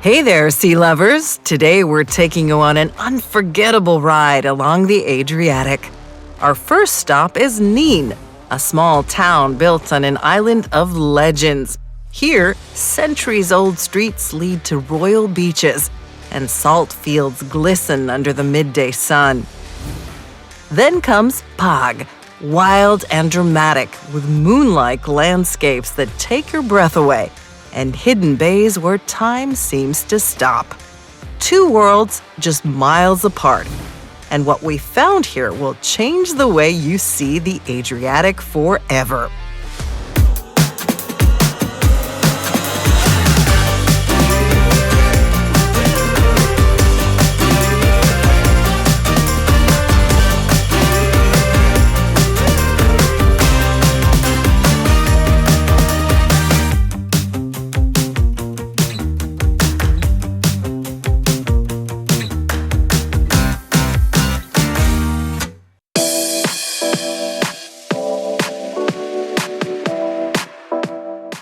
Hey there, sea lovers! Today we're taking you on an unforgettable ride along the Adriatic. Our first stop is NIN, a small town built on an island of legends. Here, centuries-old streets lead to royal beaches, and salt fields glisten under the midday sun. Then comes PAG, wild and dramatic, with moon-like landscapes that take your breath away, and hidden bays where time seems to stop. Two worlds just miles apart. And what we found here will change the way you see the Adriatic forever.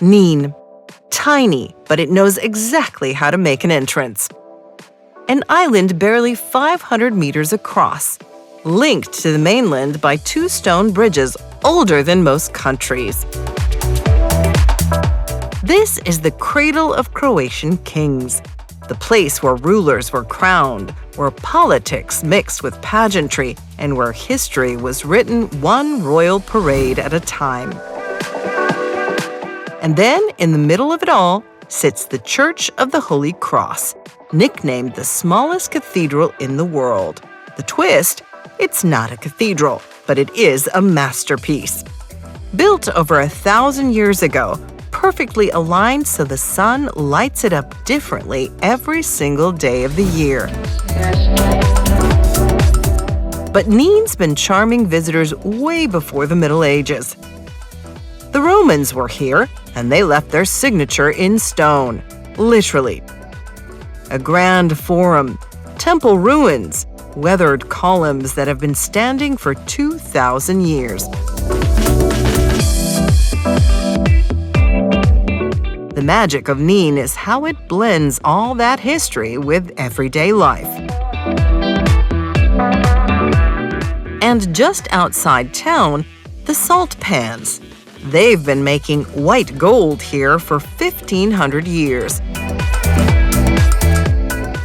NIN. Tiny, but it knows exactly how to make an entrance. An island barely 500 meters across, linked to the mainland by two stone bridges older than most countries. This is the cradle of Croatian kings, the place where rulers were crowned, where politics mixed with pageantry, and where history was written one royal parade at a time. And then, in the middle of it all, sits the Church of the Holy Cross, nicknamed the smallest cathedral in the world. The twist? It's not a cathedral, but it is a masterpiece. Built over 1,000 years ago, perfectly aligned so the sun lights it up differently every single day of the year. But NIN's been charming visitors way before the Middle Ages. The Romans were here, and they left their signature in stone, literally. A grand forum, temple ruins, weathered columns that have been standing for 2,000 years. The magic of NIN is how it blends all that history with everyday life. And just outside town, the salt pans. They've been making white gold here for 1,500 years.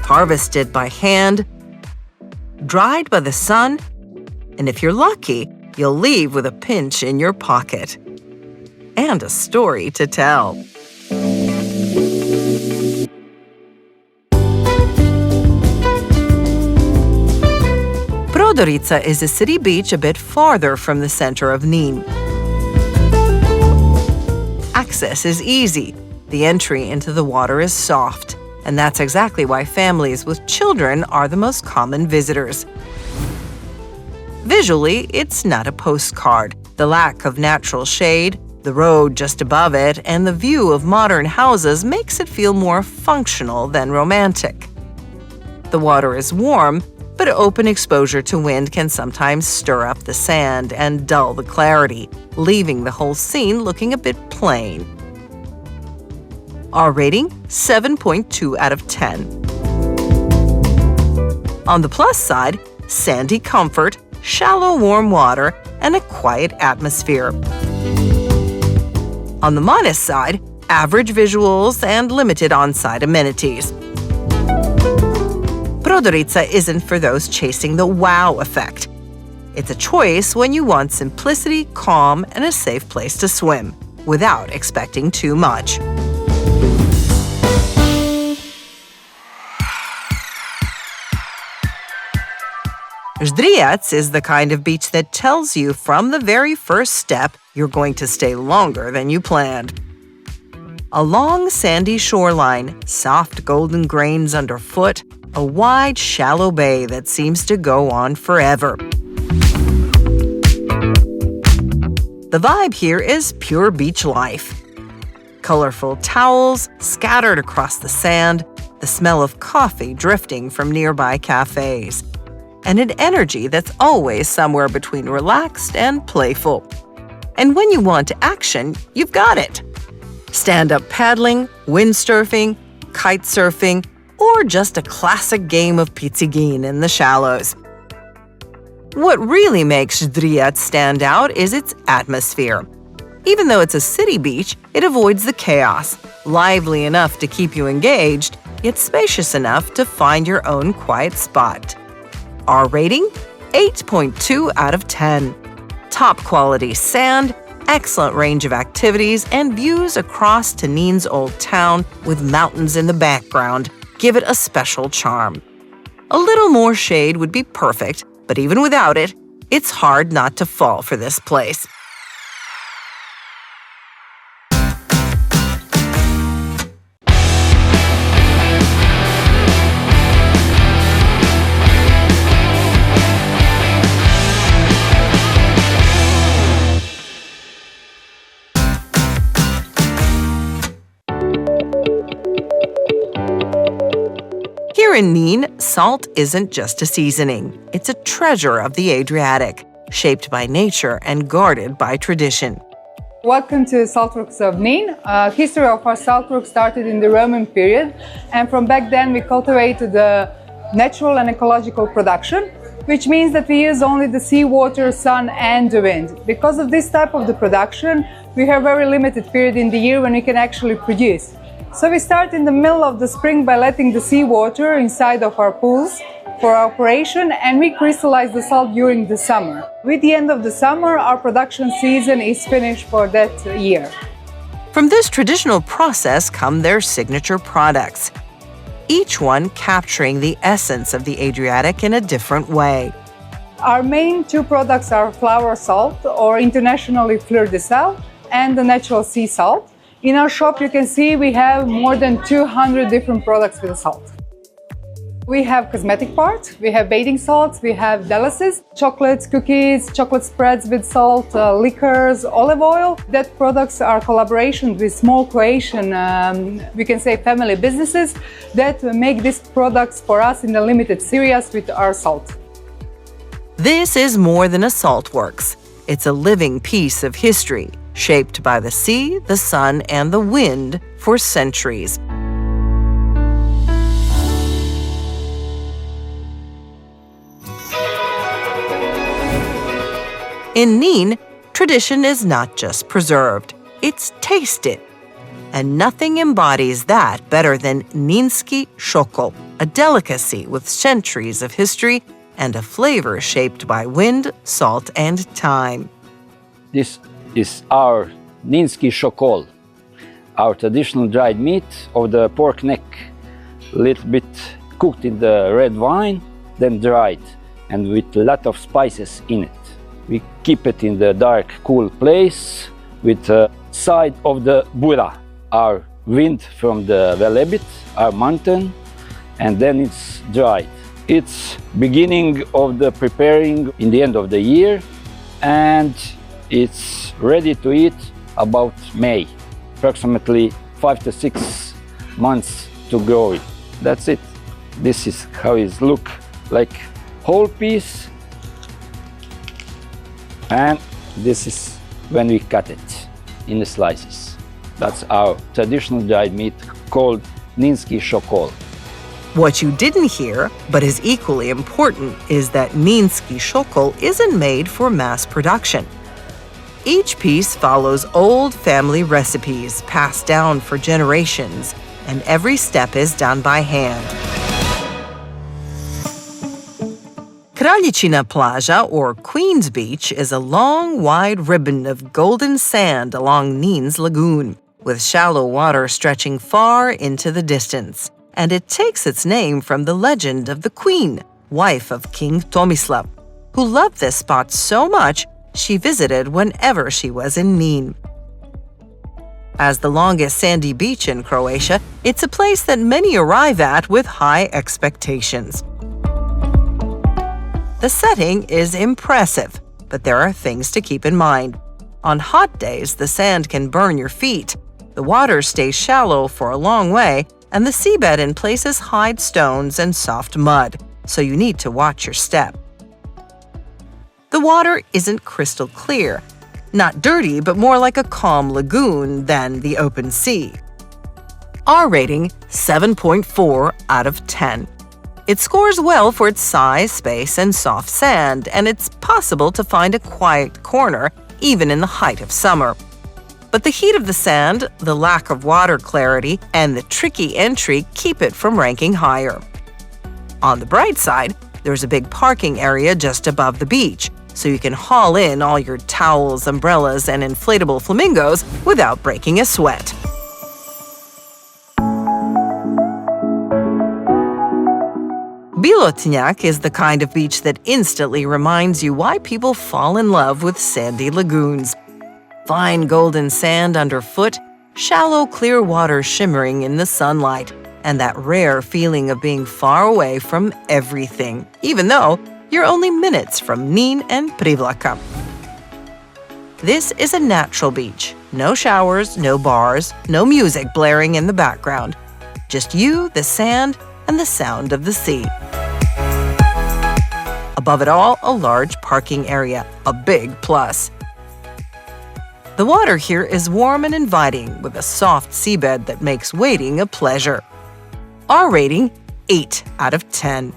Harvested by hand, dried by the sun, and if you're lucky, you'll leave with a pinch in your pocket. And a story to tell. Prodorica is a city beach a bit farther from the center of NIN. Access is easy. The entry into the water is soft, and that's exactly why families with children are the most common visitors. Visually, it's not a postcard. The lack of natural shade, the road just above it, and the view of modern houses makes it feel more functional than romantic. The water is warm, but open exposure to wind can sometimes stir up the sand and dull the clarity, leaving the whole scene looking a bit plain. Our rating, 7.2 out of 10. On the plus side, sandy comfort, shallow warm water, and a quiet atmosphere. On the minus side, average visuals and limited on-site amenities. Prodorica isn't for those chasing the wow effect. It's a choice when you want simplicity, calm, and a safe place to swim, without expecting too much. Ždrijac is the kind of beach that tells you from the very first step you're going to stay longer than you planned. A long sandy shoreline, soft golden grains underfoot, a wide, shallow bay that seems to go on forever. The vibe here is pure beach life. Colorful towels scattered across the sand, the smell of coffee drifting from nearby cafes, and an energy that's always somewhere between relaxed and playful. And when you want action, you've got it. Stand-up paddling, windsurfing, kite surfing, or just a classic game of pizzigin in the shallows. What really makes Zdriyat stand out is its atmosphere. Even though it's a city beach, it avoids the chaos, lively enough to keep you engaged, yet spacious enough to find your own quiet spot. Our rating? 8.2 out of 10. Top quality sand, excellent range of activities, and views across to NIN's old town with mountains in the background give it a special charm. A little more shade would be perfect, but even without it, it's hard not to fall for this place. Here in NIN, salt isn't just a seasoning. It's a treasure of the Adriatic, shaped by nature and guarded by tradition. Welcome to Saltworks of NIN. History of our saltworks started in the Roman period, and from back then we cultivated the natural and ecological production, which means that we use only the seawater, sun and the wind. Because of this type of the production, we have very limited period in the year when we can actually produce. So we start in the middle of the spring by letting the seawater inside of our pools for our operation, and we crystallize the salt during the summer. With the end of the summer, our production season is finished for that year. From this traditional process come their signature products, each one capturing the essence of the Adriatic in a different way. Our main two products are flour salt, or internationally fleur de sel, and the natural sea salt. In our shop, you can see we have more than 200 different products with salt. We have cosmetic part, we have bathing salts, we have delices, chocolates, cookies, chocolate spreads with salt, liquors, olive oil. That products are collaborations with small Croatian, we can say family businesses that make these products for us in the limited series with our salt. This is more than a saltworks. It's a living piece of history, shaped by the sea, the sun, and the wind for centuries. In NIN, tradition is not just preserved, it's tasted. And nothing embodies that better than Ninski shokol, a delicacy with centuries of history and a flavor shaped by wind, salt, and time. This is our Ninski shokol, our traditional dried meat of the pork neck, a little bit cooked in the red wine, then dried, and with a lot of spices in it. We keep it in the dark, cool place with the side of the Bura, our wind from the Velebit, our mountain, and then it's dried. It's beginning of the preparing in the end of the year, and it's ready to eat about May, approximately 5 to 6 months to grow it. That's it. This is how it look like, whole piece. And this is when we cut it in the slices. That's our traditional dried meat called Ninski shokol. What you didn't hear, but is equally important, is that Ninski shokol isn't made for mass production. Each piece follows old family recipes passed down for generations, and every step is done by hand. Kraljičina Plaža, or Queen's Beach, is a long, wide ribbon of golden sand along NIN's lagoon, with shallow water stretching far into the distance. And it takes its name from the legend of the Queen, wife of King Tomislav, who loved this spot so much she visited whenever she was in NIN. As the longest sandy beach in Croatia, it's a place that many arrive at with high expectations. The setting is impressive, but there are things to keep in mind. On hot days, the sand can burn your feet, the water stays shallow for a long way, and the seabed in places hides stones and soft mud, so you need to watch your step. The water isn't crystal clear, not dirty, but more like a calm lagoon than the open sea. R rating 7.4 out of 10. It scores well for its size, space, and soft sand, and it's possible to find a quiet corner even in the height of summer. But the heat of the sand, the lack of water clarity, and the tricky entry keep it from ranking higher. On the bright side, there's a big parking area just above the beach, so you can haul in all your towels, umbrellas, and inflatable flamingos without breaking a sweat. Bilotnjak is the kind of beach that instantly reminds you why people fall in love with sandy lagoons. Fine golden sand underfoot, shallow clear water shimmering in the sunlight, and that rare feeling of being far away from everything, even though you're only minutes from NIN and Privlaka. This is a natural beach. No showers, no bars, no music blaring in the background. Just you, the sand, and the sound of the sea. Above it all, a large parking area, a big plus. The water here is warm and inviting, with a soft seabed that makes wading a pleasure. R rating 8 out of 10.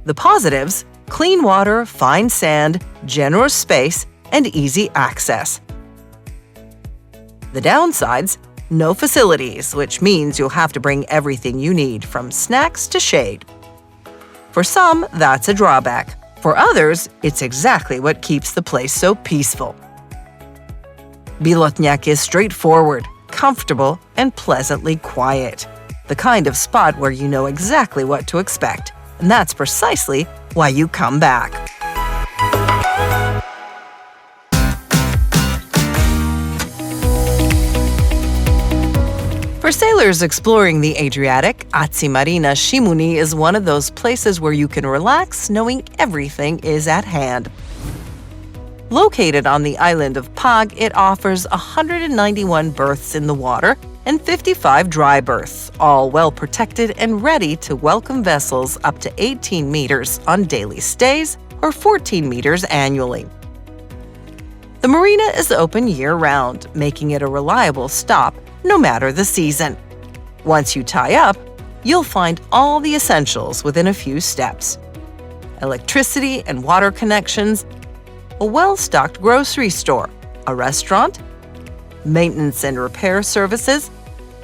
The positives: clean water, fine sand, generous space, and easy access. The downsides: no facilities, which means you'll have to bring everything you need, from snacks to shade. For some, that's a drawback. For others, it's exactly what keeps the place so peaceful. Bilotnjak is straightforward, comfortable, and pleasantly quiet. The kind of spot where you know exactly what to expect. And that's precisely why you come back. For sailors exploring the Adriatic, Marina Shimuni is one of those places where you can relax knowing everything is at hand. Located on the island of PAG, it offers 191 berths in the water and 55 dry berths, all well protected and ready to welcome vessels up to 18 meters on daily stays or 14 meters annually. The marina is open year-round, making it a reliable stop no matter the season. Once you tie up, you'll find all the essentials within a few steps: electricity and water connections, a well-stocked grocery store, a restaurant, maintenance and repair services,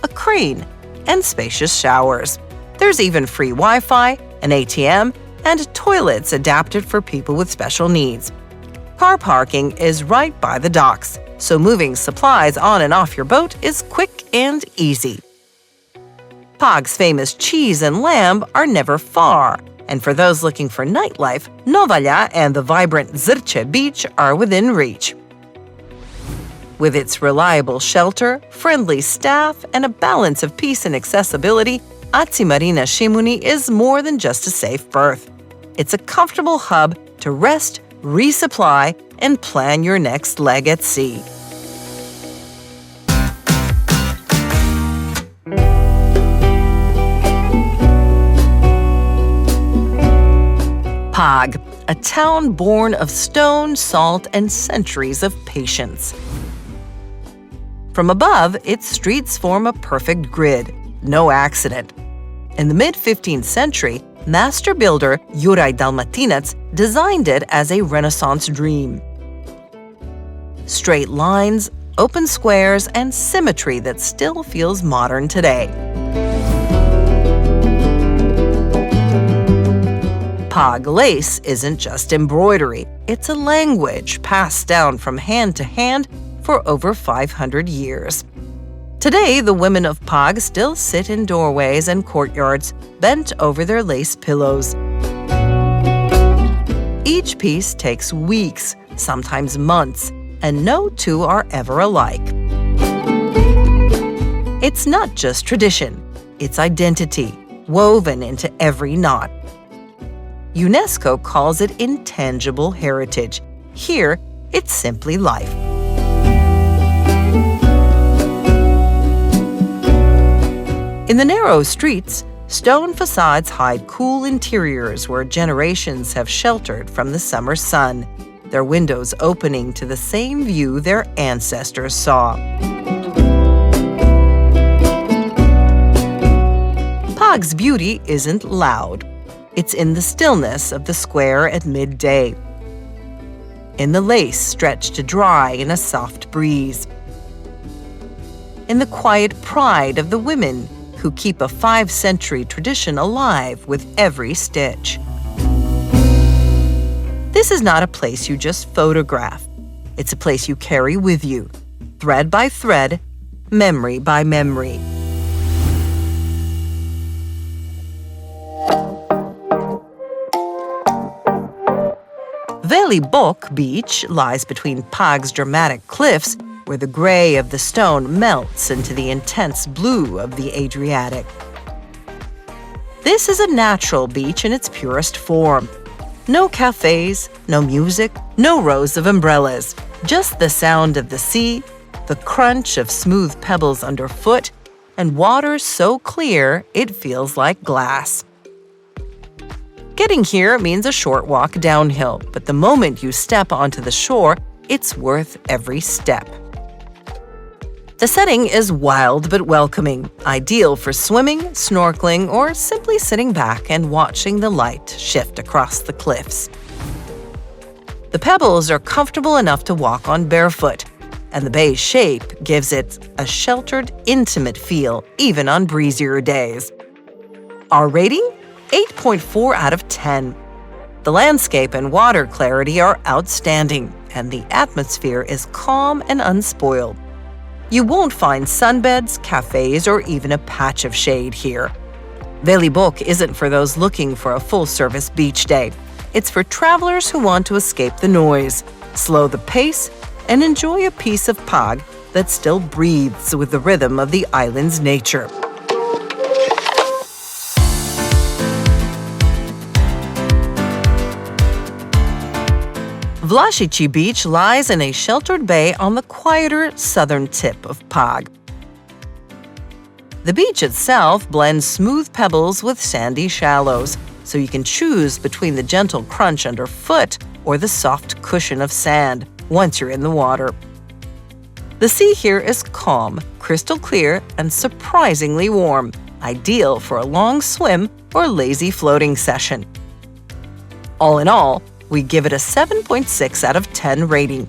a crane, and spacious showers. There's even free Wi-Fi, an ATM, and toilets adapted for people with special needs. Car parking is right by the docks, so moving supplies on and off your boat is quick and easy. PAG's famous cheese and lamb are never far, and for those looking for nightlife, Novalja and the vibrant Zrče beach are within reach. With its reliable shelter, friendly staff, and a balance of peace and accessibility, Marina Shimuni is more than just a safe berth. It's a comfortable hub to rest, resupply, and plan your next leg at sea. PAG, a town born of stone, salt, and centuries of patience. From above, its streets form a perfect grid, no accident. In the mid-15th century, master builder Juraj Dalmatinac designed it as a Renaissance dream. Straight lines, open squares, and symmetry that still feels modern today. PAG lace isn't just embroidery, it's a language passed down from hand to hand for over 500 years. Today, the women of PAG still sit in doorways and courtyards, bent over their lace pillows. Each piece takes weeks, sometimes months, and no two are ever alike. It's not just tradition, it's identity, woven into every knot. UNESCO calls it intangible heritage. Here, it's simply life. In the narrow streets, stone facades hide cool interiors where generations have sheltered from the summer sun, their windows opening to the same view their ancestors saw. PAG's beauty isn't loud. It's in the stillness of the square at midday, in the lace stretched to dry in a soft breeze, in the quiet pride of the women who keep a 5th-century tradition alive with every stitch. This is not a place you just photograph. It's a place you carry with you, thread by thread, memory by memory. Velibok Beach lies between PAG's dramatic cliffs, where the gray of the stone melts into the intense blue of the Adriatic. This is a natural beach in its purest form. No cafes, no music, no rows of umbrellas, just the sound of the sea, the crunch of smooth pebbles underfoot, and water so clear it feels like glass. Getting here means a short walk downhill, but the moment you step onto the shore, it's worth every step. The setting is wild but welcoming, ideal for swimming, snorkeling, or simply sitting back and watching the light shift across the cliffs. The pebbles are comfortable enough to walk on barefoot, and the bay's shape gives it a sheltered, intimate feel even on breezier days. Our rating? 8.4 out of 10. The landscape and water clarity are outstanding, and the atmosphere is calm and unspoiled. You won't find sunbeds, cafes, or even a patch of shade here. Velibok isn't for those looking for a full-service beach day. It's for travelers who want to escape the noise, slow the pace, and enjoy a piece of PAG that still breathes with the rhythm of the island's nature. Vlasici Beach lies in a sheltered bay on the quieter southern tip of PAG. The beach itself blends smooth pebbles with sandy shallows, so you can choose between the gentle crunch underfoot or the soft cushion of sand once you're in the water. The sea here is calm, crystal clear, and surprisingly warm, ideal for a long swim or lazy floating session. All in all, we give it a 7.6 out of 10 rating.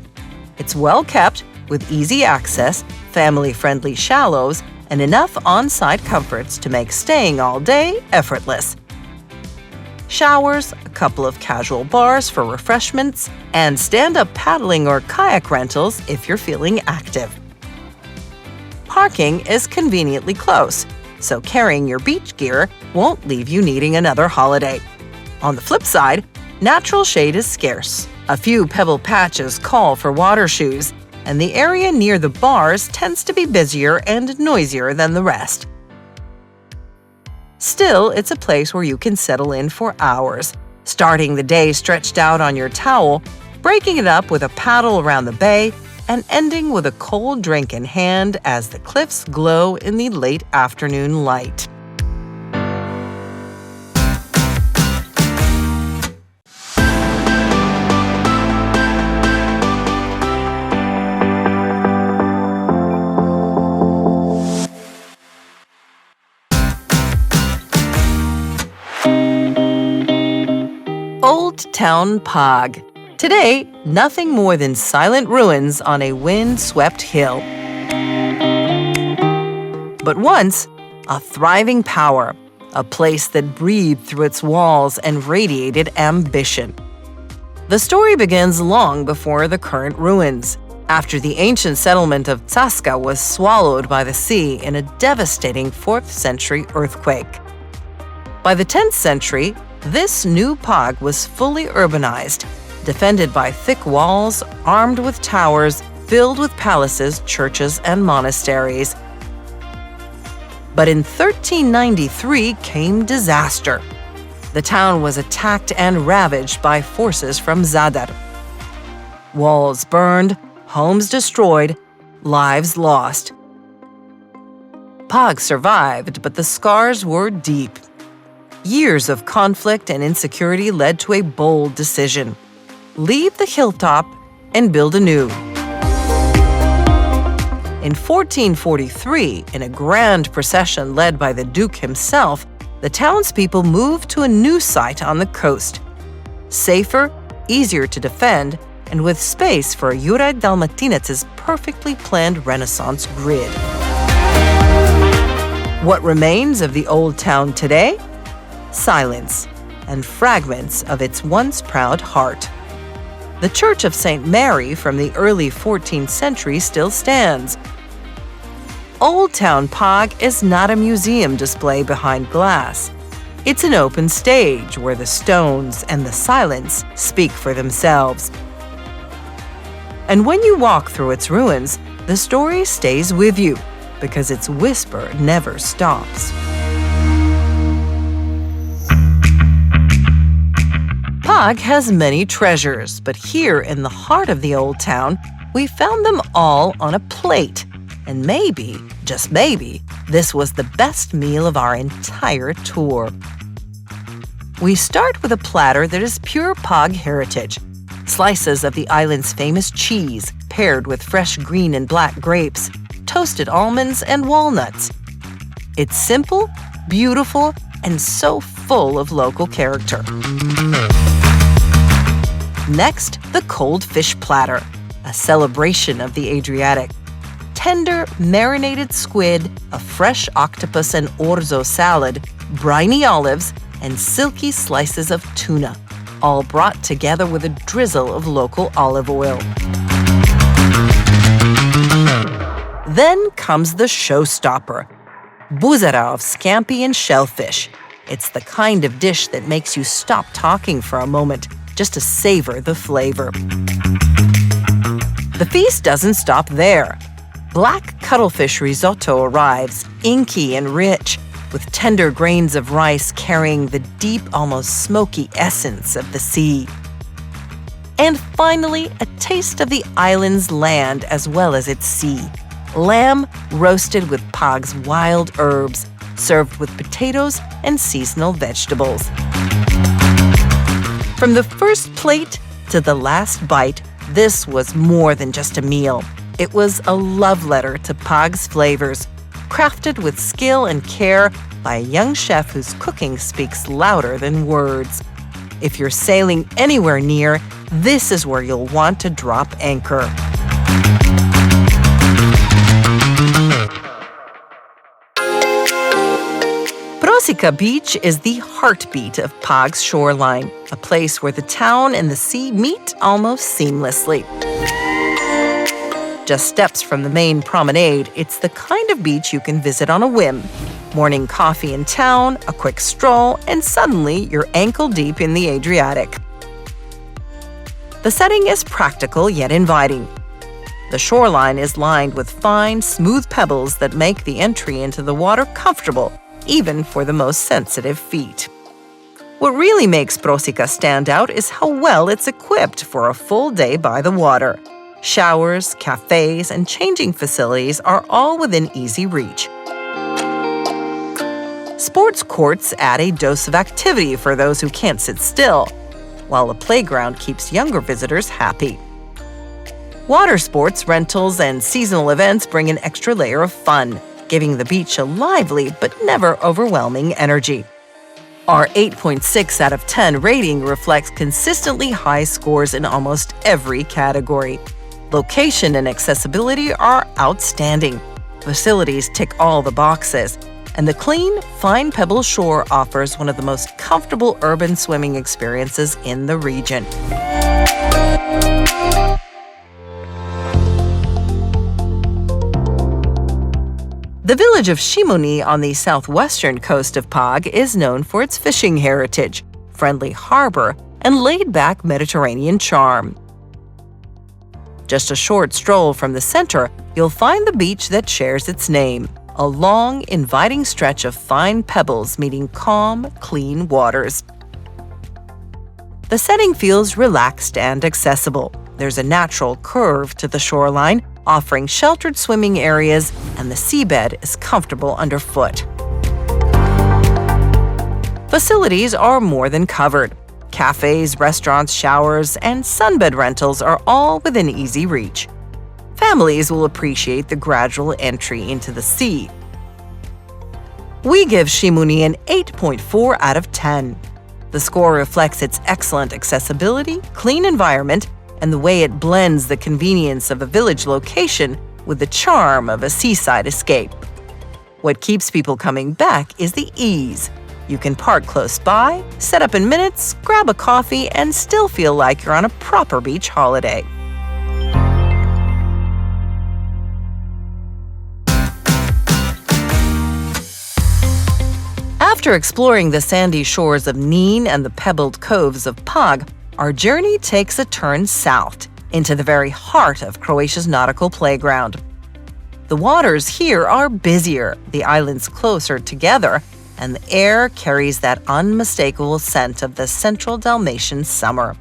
It's well kept, with easy access, family-friendly shallows, and enough on-site comforts to make staying all day effortless. Showers, a couple of casual bars for refreshments, and stand-up paddling or kayak rentals if you're feeling active. Parking is conveniently close, so carrying your beach gear won't leave you needing another holiday. On the flip side, natural shade is scarce. A few pebble patches call for water shoes, and the area near the bars tends to be busier and noisier than the rest. Still, it's a place where you can settle in for hours, starting the day stretched out on your towel, breaking it up with a paddle around the bay, and ending with a cold drink in hand as the cliffs glow in the late afternoon light. Old Town PAG. Today, nothing more than silent ruins on a wind-swept hill. But once, a thriving power, a place that breathed through its walls and radiated ambition. The story begins long before the current ruins, after the ancient settlement of Tsaska was swallowed by the sea in a devastating 4th-century earthquake. By the 10th century, this new PAG was fully urbanized, defended by thick walls, armed with towers, filled with palaces, churches, and monasteries. But in 1393 came disaster. The town was attacked and ravaged by forces from Zadar. Walls burned, homes destroyed, lives lost. PAG survived, but the scars were deep. Years of conflict and insecurity led to a bold decision: leave the hilltop and build anew. In 1443, in a grand procession led by the Duke himself, the townspeople moved to a new site on the coast. Safer, easier to defend, and with space for Juraj Dalmatinec's perfectly planned Renaissance grid. What remains of the old town today? Silence and fragments of its once proud heart. The Church of St. Mary from the early 14th century still stands. Old Town PAG is not a museum display behind glass. It's an open stage where the stones and the silence speak for themselves. And when you walk through its ruins, the story stays with you because its whisper never stops. PAG has many treasures, but here in the heart of the old town, we found them all on a plate. And maybe, just maybe, this was the best meal of our entire tour. We start with a platter that is pure PAG heritage. Slices of the island's famous cheese, paired with fresh green and black grapes, toasted almonds, and walnuts. It's simple, beautiful, and so full of local character. Next, the cold fish platter, a celebration of the Adriatic. Tender, marinated squid, a fresh octopus and orzo salad, briny olives, and silky slices of tuna, all brought together with a drizzle of local olive oil. Then comes the showstopper, buzara of scampi and shellfish. It's the kind of dish that makes you stop talking for a moment just to savor the flavor. The feast doesn't stop there. Black cuttlefish risotto arrives, inky and rich, with tender grains of rice carrying the deep, almost smoky essence of the sea. And finally, a taste of the island's land as well as its sea. Lamb roasted with PAG's wild herbs, served with potatoes and seasonal vegetables. From the first plate to the last bite, this was more than just a meal. It was a love letter to PAG's flavors, crafted with skill and care by a young chef whose cooking speaks louder than words. If you're sailing anywhere near, this is where you'll want to drop anchor. Procika Beach is the heartbeat of PAG's shoreline, a place where the town and the sea meet almost seamlessly. Just steps from the main promenade, it's the kind of beach you can visit on a whim. Morning coffee in town, a quick stroll, and suddenly you're ankle-deep in the Adriatic. The setting is practical yet inviting. The shoreline is lined with fine, smooth pebbles that make the entry into the water comfortable, even for the most sensitive feet. What really makes Procika stand out is how well it's equipped for a full day by the water. Showers, cafes, and changing facilities are all within easy reach. Sports courts add a dose of activity for those who can't sit still, while a playground keeps younger visitors happy. Water sports, rentals, and seasonal events bring an extra layer of fun, giving the beach a lively but never overwhelming energy. Our 8.6 out of 10 rating reflects consistently high scores in almost every category. Location and accessibility are outstanding. Facilities tick all the boxes, and the clean, fine pebble shore offers one of the most comfortable urban swimming experiences in the region. The village of Shimoni on the southwestern coast of PAG is known for its fishing heritage, friendly harbor, and laid-back Mediterranean charm. Just a short stroll from the center, you'll find the beach that shares its name, a long, inviting stretch of fine pebbles meeting calm, clean waters. The setting feels relaxed and accessible. There's a natural curve to the shoreline, offering sheltered swimming areas, and the seabed is comfortable underfoot. Facilities are more than covered. Cafes, restaurants, showers, and sunbed rentals are all within easy reach. Families will appreciate the gradual entry into the sea. We give Shimuni an 8.4 out of 10. The score reflects its excellent accessibility, clean environment, and the way it blends the convenience of a village location with the charm of a seaside escape. What keeps people coming back is the ease. You can park close by, set up in minutes, grab a coffee, and still feel like you're on a proper beach holiday. After exploring the sandy shores of NIN and the pebbled coves of PAG, our journey takes a turn south, into the very heart of Croatia's nautical playground. The waters here are busier, the islands closer together, and the air carries that unmistakable scent of the central Dalmatian summer.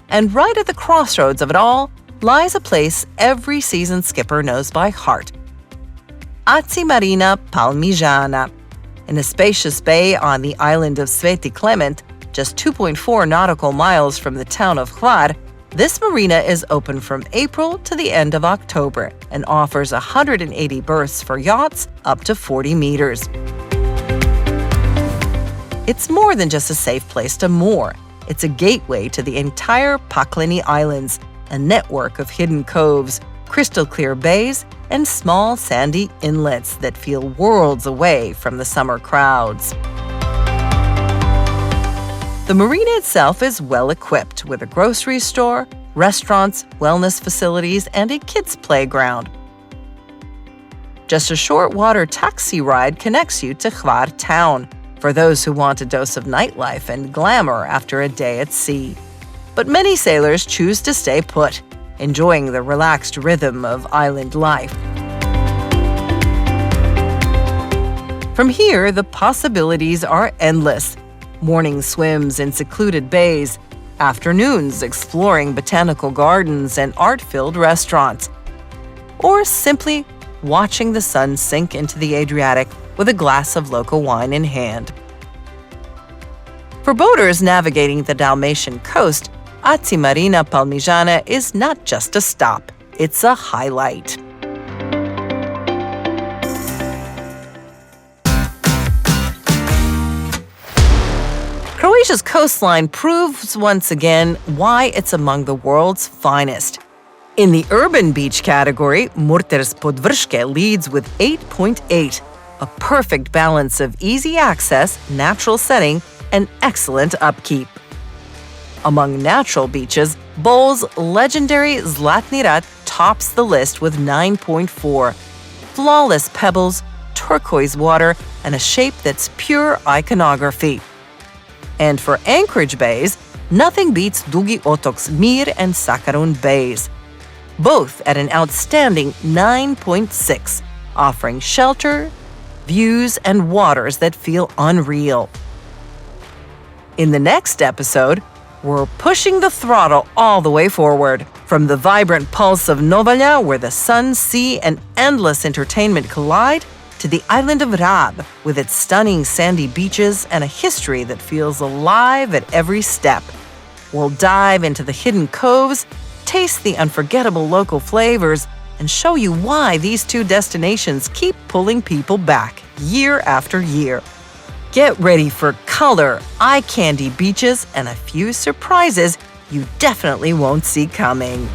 And right at the crossroads of it all lies a place every seasoned skipper knows by heart: Aci Marina Palmigiana. In a spacious bay on the island of Sveti Clement, just 2.4 nautical miles from the town of Hvar, this marina is open from April to the end of October and offers 180 berths for yachts up to 40 meters. It's more than just a safe place to moor. It's a gateway to the entire Pakleni Islands, a network of hidden coves, crystal-clear bays, and small sandy inlets that feel worlds away from the summer crowds. The marina itself is well equipped with a grocery store, restaurants, wellness facilities, and a kids' playground. Just a short water taxi ride connects you to Hvar town for those who want a dose of nightlife and glamour after a day at sea. But many sailors choose to stay put, enjoying the relaxed rhythm of island life. From here, the possibilities are endless. Morning swims in secluded bays, afternoons exploring botanical gardens and art-filled restaurants, or simply watching the sun sink into the Adriatic with a glass of local wine in hand. For boaters navigating the Dalmatian coast, Aci Marina Palmigiana is not just a stop, it's a highlight. Croatia's coastline proves once again why it's among the world's finest. In the urban beach category, Murter's Podvrške leads with 8.8, a perfect balance of easy access, natural setting, and excellent upkeep. Among natural beaches, Bol's legendary Zlatni Rat tops the list with 9.4. Flawless pebbles, turquoise water, and a shape that's pure iconography. And for anchorage bays, nothing beats Dugi Otok's Mir and Sakarun bays, both at an outstanding 9.6, offering shelter, views, and waters that feel unreal. In the next episode, we're pushing the throttle all the way forward. From the vibrant pulse of Novalja, where the sun, sea, and endless entertainment collide, to the island of Rab, with its stunning sandy beaches and a history that feels alive at every step. We'll dive into the hidden coves, taste the unforgettable local flavors, and show you why these two destinations keep pulling people back year after year. Get ready for color, eye-candy beaches, and a few surprises you definitely won't see coming.